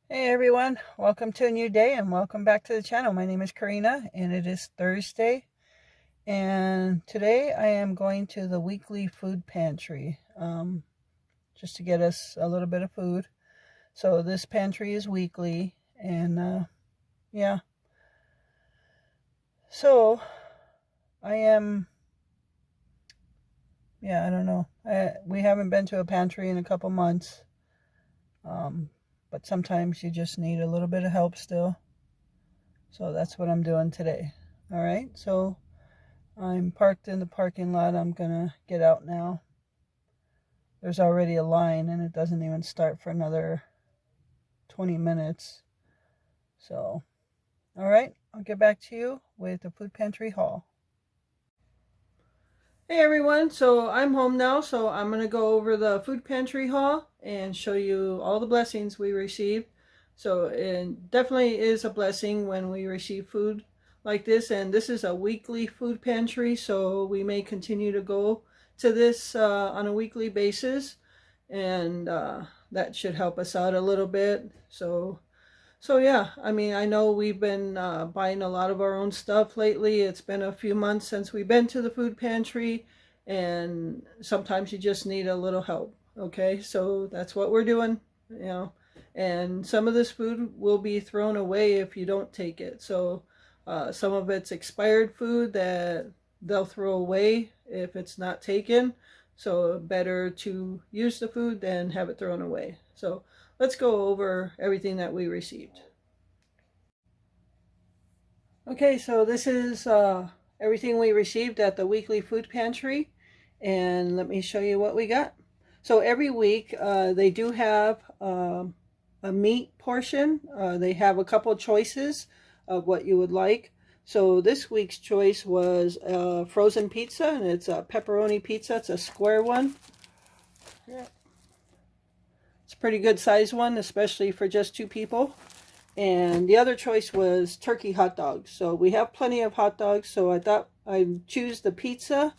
Hey everyone, welcome to a new day and welcome back to the channel. My name is Corinna and it is Thursday, and today I am going to the weekly food pantry just to get us a little bit of food. So this pantry is weekly, and yeah, so I am, I don't know, we haven't been to a pantry in a couple months, but sometimes you just need a little bit of help still. So that's what I'm doing today. All right, so I'm parked in the parking lot. I'm gonna get out now. There's already a line and it doesn't even start for another 20 minutes. So, all right, I'll get back to you with the food pantry haul. Hey everyone, so I'm home now, so I'm gonna go over the food pantry haul and show you all the blessings we received. So it definitely is a blessing when we receive food like this, and this is a weekly food pantry, so we may continue to go to this on a weekly basis, and that should help us out a little bit. So yeah, I mean, I know we've been buying a lot of our own stuff lately. It's been a few months since we've been to the food pantry, and sometimes you just need a little help. Okay, so that's what we're doing, you know. And some of this food will be thrown away if you don't take it. So some of it's expired food that they'll throw away if it's not taken. So better to use the food than have it thrown away. So let's go over everything that we received. Okay, so this is everything we received at the weekly food pantry, and let me show you what we got. So every week they do have a meat portion. They have a couple choices of what you would like. So this week's choice was frozen pizza, and it's a pepperoni pizza. It's a square one. Yeah. It's a pretty good size one, especially for just two people. And the other choice was turkey hot dogs. So we have plenty of hot dogs, so I thought I'd choose the pizza,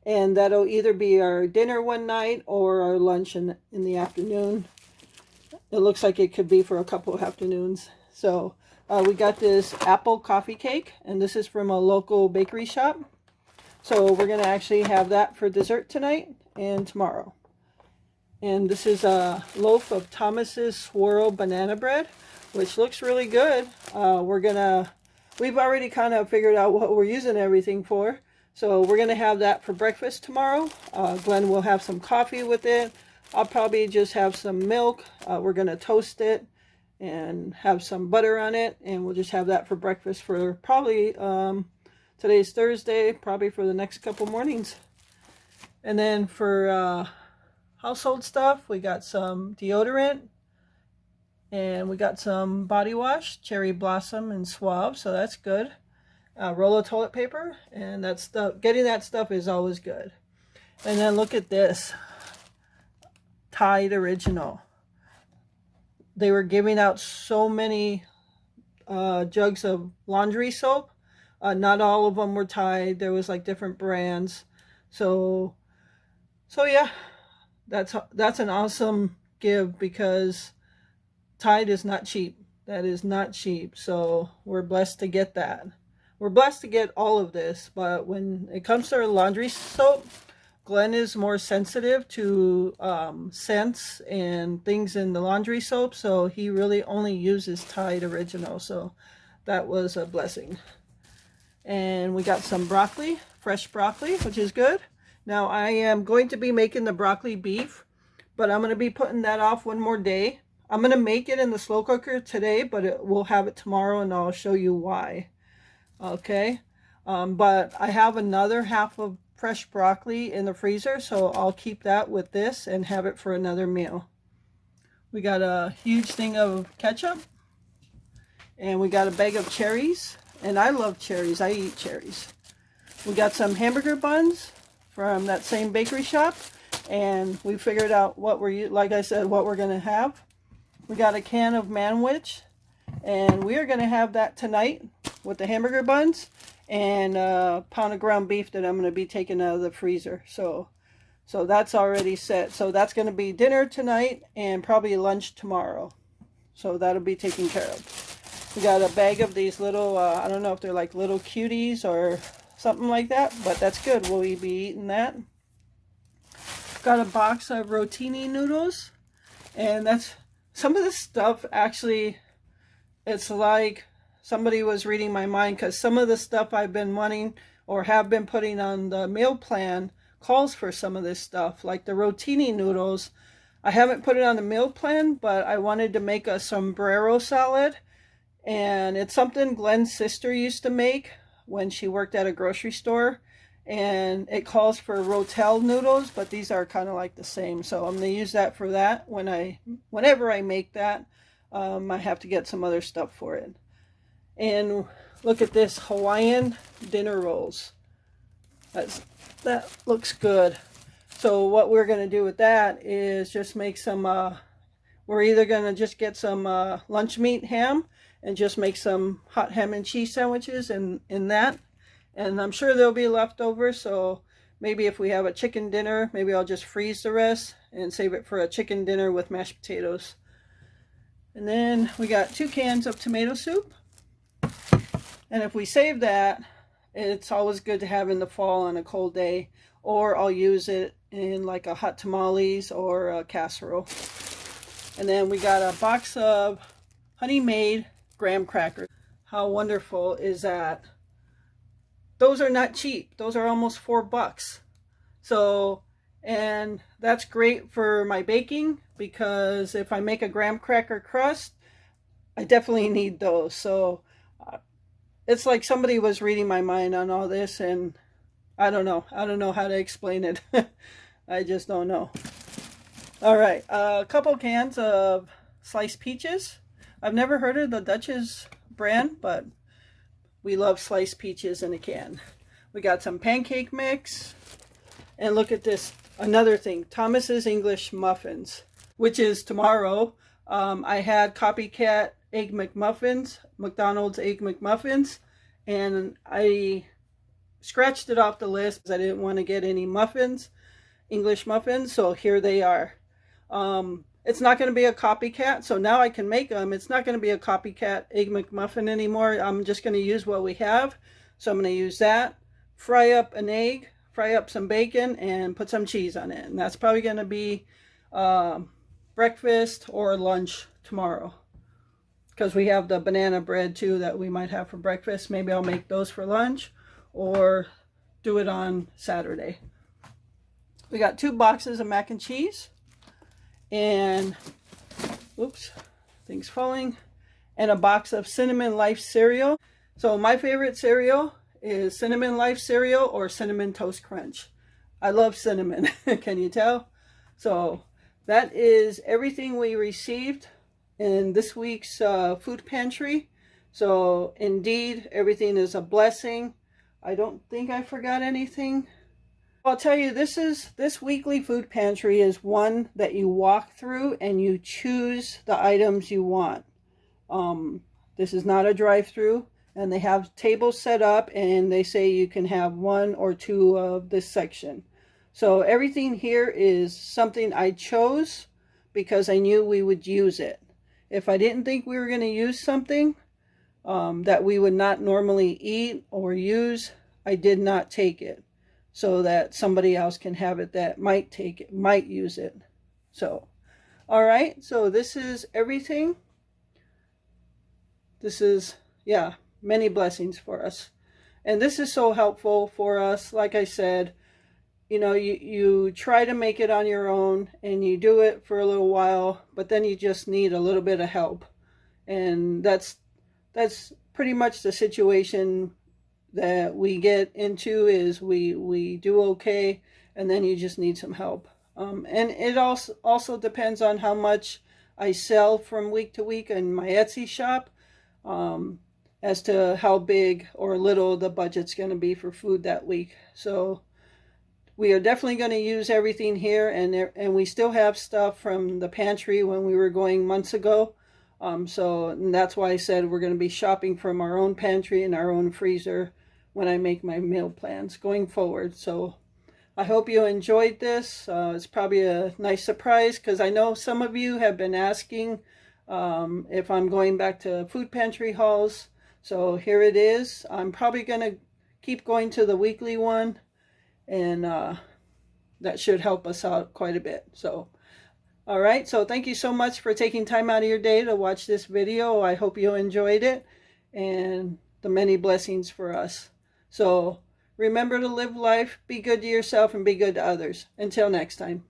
and that'll either be our dinner one night or our lunch in the afternoon. It looks like it could be for a couple of afternoons. So we got this apple coffee cake, and this is from a local bakery shop. So we're going to actually have that for dessert tonight and tomorrow. And this is a loaf of Thomas's swirl banana bread, which looks really good. We've already kind of figured out what we're using everything for. So we're gonna have that for breakfast tomorrow. Glenn will have some coffee with it. I'll probably just have some milk. We're gonna toast it and have some butter on it, and we'll just have that for breakfast for probably, today's Thursday, probably for the next couple mornings. And then for household stuff, we got some deodorant, and we got some body wash, Cherry Blossom and Suave, so that's good. Roll of toilet paper, and that stuff, getting that stuff is always good. And then look at this, Tide Original. They were giving out so many jugs of laundry soap. Not all of them were Tide. There was like different brands. So yeah, that's an awesome give, because Tide is not cheap. That is not cheap. So we're blessed to get that. We're blessed to get all of this, but when it comes to laundry soap, Glenn is more sensitive to scents and things in the laundry soap, so he really only uses Tide Original. So that was a blessing. And we got some broccoli, fresh broccoli, which is good. Now I am going to be making the broccoli beef, but I'm going to be putting that off one more day. I'm going to make it in the slow cooker today, but we'll have it tomorrow, and I'll show you why. Okay, but I have another half of fresh broccoli in the freezer, so I'll keep that with this and have it for another meal. We got a huge thing of ketchup, and we got a bag of cherries, and I love cherries. I eat cherries. We got some hamburger buns from that same bakery shop, and we figured out what like I said, what we're gonna have. We got a can of Manwich, and we are gonna have that tonight with the hamburger buns and a pound of ground beef that I'm going to be taking out of the freezer. So that's already set. So that's going to be dinner tonight and probably lunch tomorrow. So that'll be taken care of. We got a bag of these little, I don't know if they're like little cuties or something like that, but that's good. We'll be eating that. Got a box of rotini noodles, and that's some of this stuff actually, it's like somebody was reading my mind, because some of the stuff I've been wanting or have been putting on the meal plan calls for some of this stuff, like the rotini noodles. I haven't put it on the meal plan, but I wanted to make a sombrero salad, and it's something Glenn's sister used to make when she worked at a grocery store, and it calls for rotel noodles, but these are kind of like the same, so I'm going to use that for that. Whenever I make that, I have to get some other stuff for it. And look at this, Hawaiian dinner rolls. That looks good. So what we're going to do with that is just make some, we're either going to just get some lunch meat ham and just make some hot ham and cheese sandwiches in that. And I'm sure there'll be leftovers, so maybe if we have a chicken dinner, maybe I'll just freeze the rest and save it for a chicken dinner with mashed potatoes. And then we got 2 cans of tomato soup. And if we save that, it's always good to have in the fall on a cold day, or I'll use it in like a hot tamales or a casserole. And then we got a box of Honey Made graham crackers. How wonderful is that? Those are not cheap. Those are almost $4. So, and that's great for my baking, because if I make a graham cracker crust, I definitely need those. So it's like somebody was reading my mind on all this, and I don't know how to explain it. I just don't know. All right, a couple cans of sliced peaches. I've never heard of the Dutch's brand, but we love sliced peaches in a can. We got some pancake mix. And look at this, another thing, Thomas's English muffins, which is tomorrow. I had copycat egg McMuffins, McDonald's egg McMuffins, and I scratched it off the list because I didn't want to get any muffins, English muffins, so here they are. It's not going to be a copycat, so now I can make them. It's not going to be a copycat egg McMuffin anymore. I'm just going to use what we have. So I'm going to use that, fry up an egg, fry up some bacon, and put some cheese on it. And that's probably going to be breakfast or lunch tomorrow, because we have the banana bread too that we might have for breakfast. Maybe I'll make those for lunch or do it on Saturday. We got 2 boxes of mac and cheese, and oops, things falling, and a box of Cinnamon Life cereal. So my favorite cereal is Cinnamon Life cereal or Cinnamon Toast Crunch. I love cinnamon. Can you tell? So that is everything we received in this week's food pantry. So indeed, everything is a blessing. I don't think I forgot anything. I'll tell you, this weekly food pantry is one that you walk through and you choose the items you want. This is not a drive-through, and they have tables set up, and they say you can have 1 or 2 of this section. So everything here is something I chose because I knew we would use it. If I didn't think we were going to use something that we would not normally eat or use, I did not take it, so that somebody else can have it that might take it, might use it. So, all right, so this is everything. This is, yeah, many blessings for us. And this is so helpful for us. Like I said, you know, you try to make it on your own and you do it for a little while, but then you just need a little bit of help. And that's pretty much the situation that we get into, is we do okay, and then you just need some help. And it also depends on how much I sell from week to week in my Etsy shop, as to how big or little the budget's going to be for food that week. So we are definitely going to use everything here, and we still have stuff from the pantry when we were going months ago. And that's why I said we're going to be shopping from our own pantry and our own freezer when I make my meal plans going forward. So I hope you enjoyed this. It's probably a nice surprise, because I know some of you have been asking if I'm going back to food pantry hauls. So here it is. I'm probably going to keep going to the weekly one, and that should help us out quite a bit. So, all right. So thank you so much for taking time out of your day to watch this video. I hope you enjoyed it, and the many blessings for us. So remember to live life, be good to yourself, and be good to others. Until next time.